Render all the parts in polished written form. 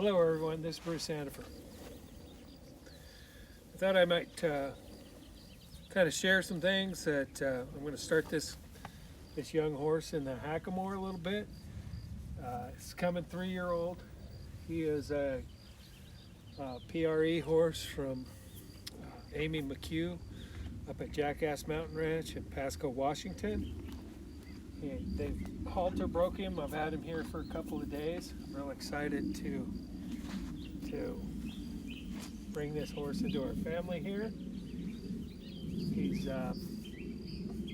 Hello everyone, this is Bruce Sandifer. I thought I might kind of share some things that I'm going to start this young horse in the hackamore a little bit. It's coming 3-year-old. He is a PRE horse from Amy McHugh up at Jackass Mountain Ranch in Pasco, Washington. And they halter broke him. I've had him here for a couple of days. I'm real excited to bring this horse into our family here.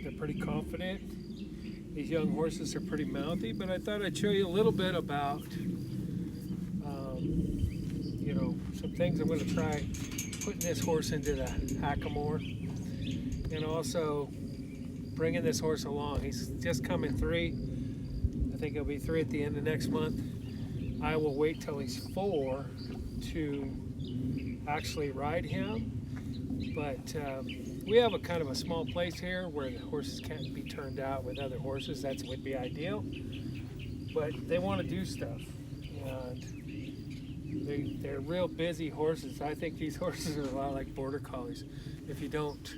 They're pretty confident. These young horses are pretty mouthy, but I thought I'd show you a little bit about some things I'm going to try putting this horse into the hackamore, and also bringing this horse along. He's just coming 3. I think he'll be 3 at the end of next month. I will wait till he's 4 to actually ride him, but we have a kind of a small place here where the horses can't be turned out with other horses. That would be ideal, but they want to do stuff, and they're real busy horses. I think these horses are a lot like border collies. If you don't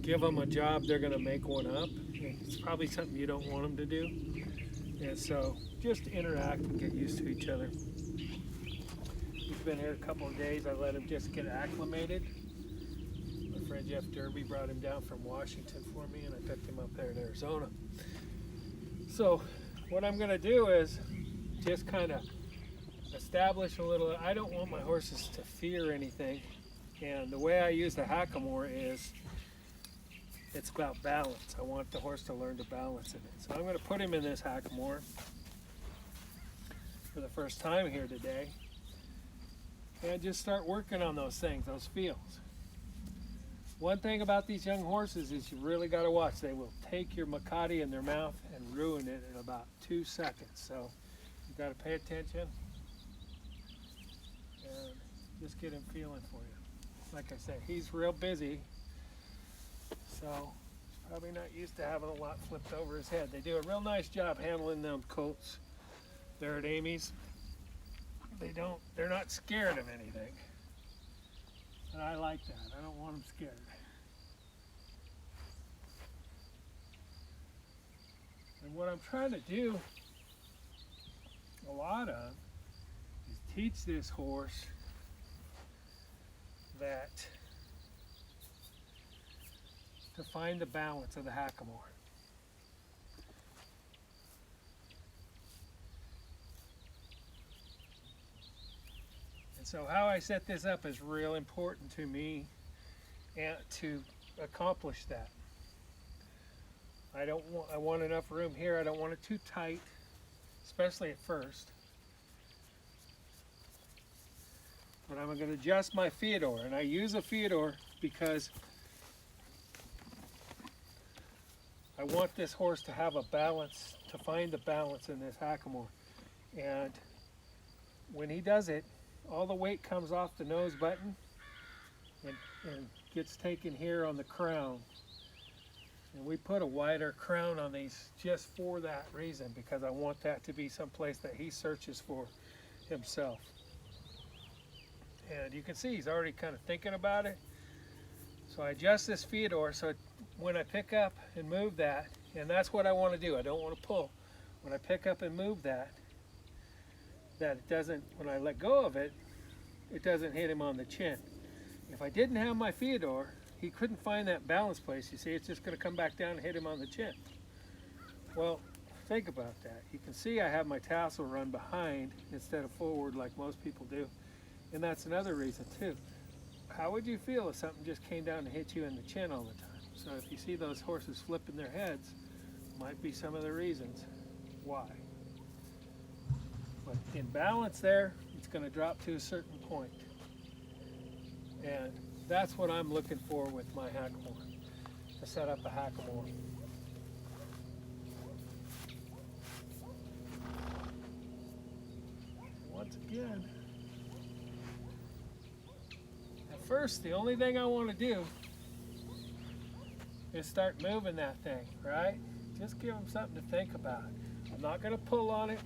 give them a job, they're going to make one up. It's probably something you don't want them to do, and so just interact and get used to each other. He's been here a couple of days. I let him just get acclimated. My friend Jeff Derby brought him down from Washington for me, and I picked him up there in Arizona. So what I'm going to do is just kind of establish a little. I don't want my horses to fear anything, and the way I use the hackamore is it's about balance. I want the horse to learn to balance in it. So I'm going to put him in this hackamore for the first time here today, and just start working on those things, those feels. One thing about these young horses is you really got to watch. They will take your Makati in their mouth and ruin it in about 2 seconds. So you got to pay attention and just get him feeling for you. Like I say, he's real busy, so he's probably not used to having a lot flipped over his head. They do a real nice job handling them colts there at Amy's. They're not scared of anything. And I like that. I don't want them scared. And what I'm trying to do a lot of is teach this horse that to find the balance of the hackamore. And so how I set this up is real important to me, and to accomplish that. I want enough room here. I don't want it too tight, especially at first. But I'm going to adjust my feedor, and I use a feedor because I want this horse to have a balance, to find the balance in this hackamore. And when he does it, all the weight comes off the nose button and gets taken here on the crown. And we put a wider crown on these just for that reason, because I want that to be someplace that he searches for himself. And you can see he's already kind of thinking about it. So I adjust this feedor so when I pick up and move that, and that's what I want to do. I don't want to pull. When I pick up and move that it doesn't, when I let go of it, it doesn't hit him on the chin. If I didn't have my feedor, he couldn't find that balance place. You see, it's just going to come back down and hit him on the chin. Well, think about that. You can see I have my tassel run behind instead of forward like most people do. And that's another reason too. How would you feel if something just came down and hit you in the chin all the time? So if you see those horses flipping their heads, might be some of the reasons why. But in balance there, it's going to drop to a certain point. And that's what I'm looking for with my hackamore, to set up a hackamore. Once again, at first, the only thing I want to do is start moving that thing, right? Just give them something to think about. I'm not going to pull on it.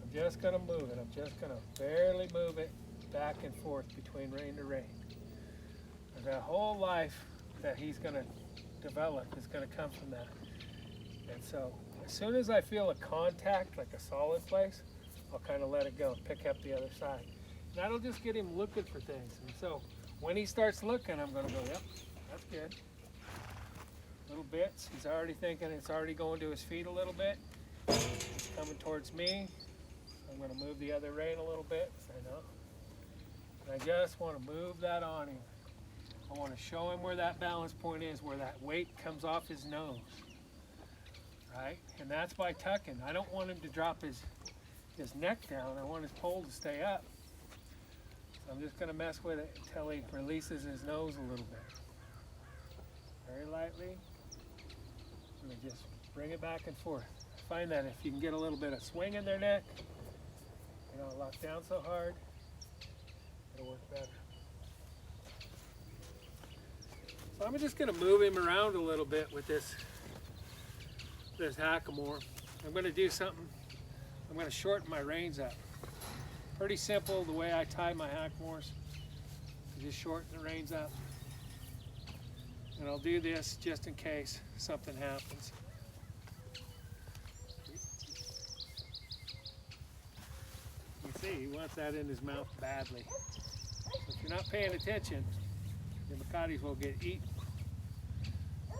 I'm just going to move it. I'm just going to barely move it back and forth between rein to rein. That whole life that he's going to develop is going to come from that. And so as soon as I feel a contact, like a solid place, I'll kind of let it go and pick up the other side. And that'll just get him looking for things. And so when he starts looking, I'm going to go, yep, that's good. Little bits. He's already thinking, it's already going to his feet a little bit. It's coming towards me. I'm going to move the other rein a little bit. I know. And I just want to move that on him. I want to show him where that balance point is, where that weight comes off his nose. Right? And that's by tucking. I don't want him to drop his neck down. I want his pole to stay up. So I'm just going to mess with it until he releases his nose a little bit. Very lightly. And then just bring it back and forth. I find that if you can get a little bit of swing in their neck, you don't lock down so hard, it'll work better. So I'm just going to move him around a little bit with this hackamore. I'm going to do something. I'm going to shorten my reins up. Pretty simple the way I tie my hackamores. Just shorten the reins up. And I'll do this just in case something happens. You see, he wants that in his mouth badly. If you're not paying attention, the Macatis will get eaten.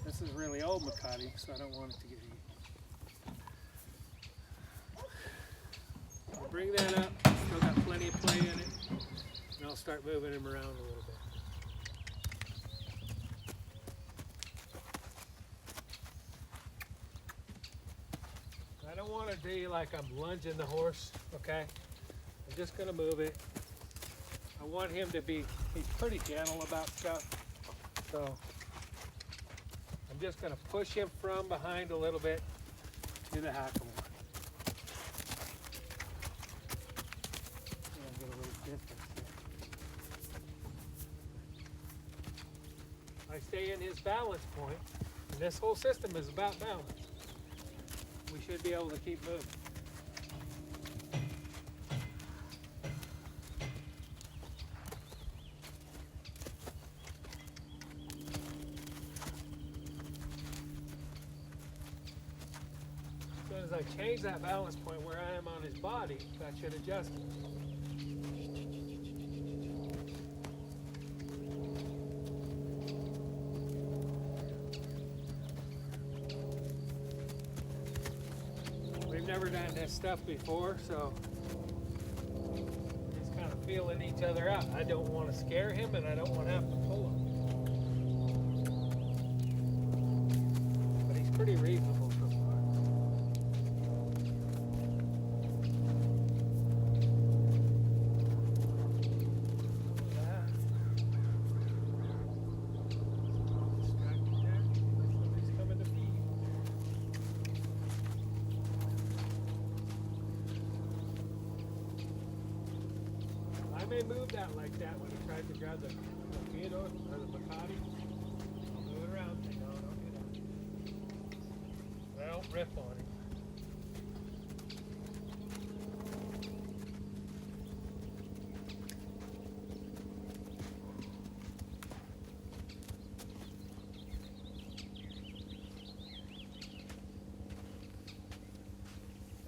This is really old Macati, so I don't want it to get eaten. I'll bring that up, still got plenty of play in it, and I'll start moving him around a little bit. I don't want to be like I'm lunging the horse, okay? I'm just going to move it. I want him to be, he's pretty gentle about stuff, so I'm just going to push him from behind a little bit to the hackamore. Get a little distance there. I stay in his balance point, and this whole system is about balance. We should be able to keep moving. As I change that balance point where I am on his body, that should adjust it. We've never done this stuff before, so just kind of feeling each other out. I don't want to scare him, and I don't want to have to pull him. But he's pretty reasonable so far. I may move that like that when he tries to grab the Theodore or the Macati. I'll move it around. No, don't do that. I don't rip on him.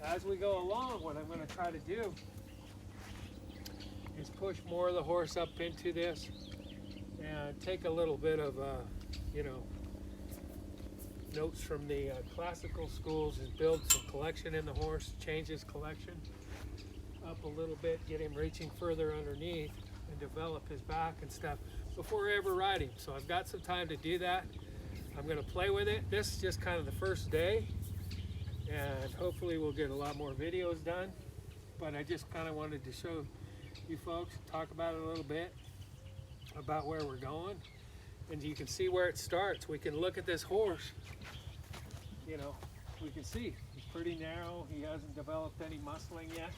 As we go along, what I'm going to try to do is push more of the horse up into this and take a little bit of, notes from the classical schools and build some collection in the horse, change his collection up a little bit, get him reaching further underneath and develop his back and stuff before I ever ride him. So I've got some time to do that. I'm going to play with it. This is just kind of the first day, and hopefully we'll get a lot more videos done. But I just kind of wanted to show you folks, talk about it a little bit, about where we're going. And you can see where it starts. We can look at this horse, we can see he's pretty narrow. He hasn't developed any muscling yet.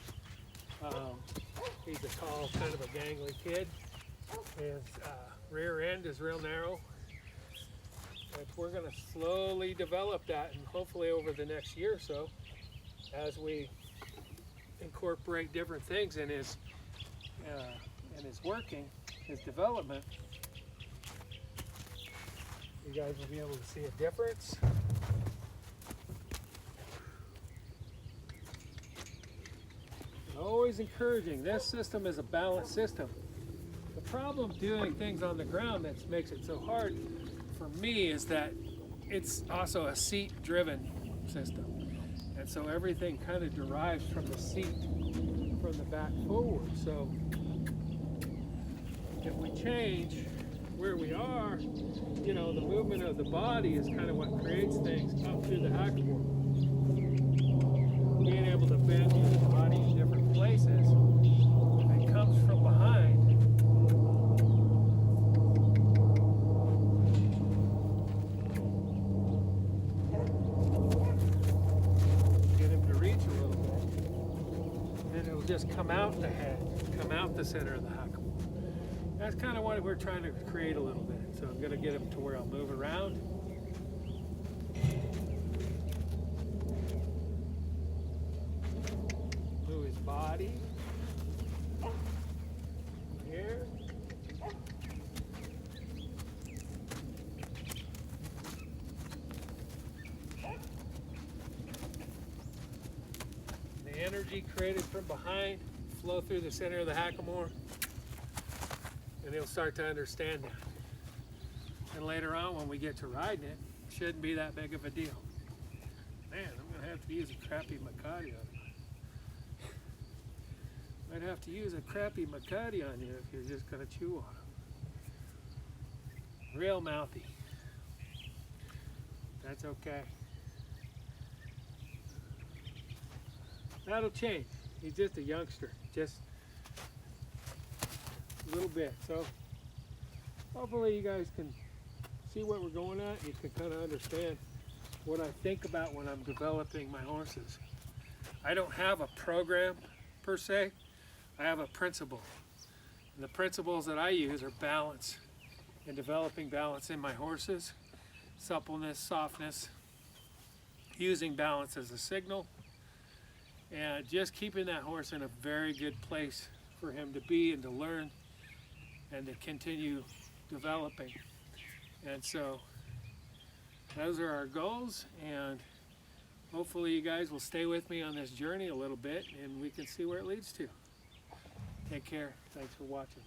He's a tall, kind of a gangly kid. His rear end is real narrow. But we're going to slowly develop that, and hopefully over the next year or so, as we incorporate different things in his working, his development, you guys will be able to see a difference. Always encouraging. This system is a balanced system. The problem doing things on the ground that makes it so hard for me is that it's also a seat-driven system. And so everything kind of derives from the seat, from the back forward. So if we change where we are, you know, the movement of the body is kind of what creates things up through the hackamore. Being able to bend your body in different places, it comes from behind. Get him to reach a little bit. And it'll just come out the head, come out the center of the hackamore. That's kind of what we're trying to create a little bit. So I'm going to get him to where I'll move around. Move his body. Here. The energy created from behind flow through the center of the hackamore, and he'll start to understand that. And later on, when we get to riding it, it shouldn't be that big of a deal. Man, I'm going to have to use a crappy Makati on you. Might have to use a crappy Makati on you if you're just going to chew on them. Real mouthy. That's okay. That'll change. He's just a youngster. Just a little bit. So hopefully you guys can see what we're going at. You can kind of understand what I think about when I'm developing my horses. I don't have a program per se. I have a principle. And the principles that I use are balance, and developing balance in my horses, suppleness, softness, using balance as a signal, and just keeping that horse in a very good place for him to be and to learn and to continue developing. And so those are our goals, and hopefully you guys will stay with me on this journey a little bit and we can see where it leads to. Take care. Thanks for watching.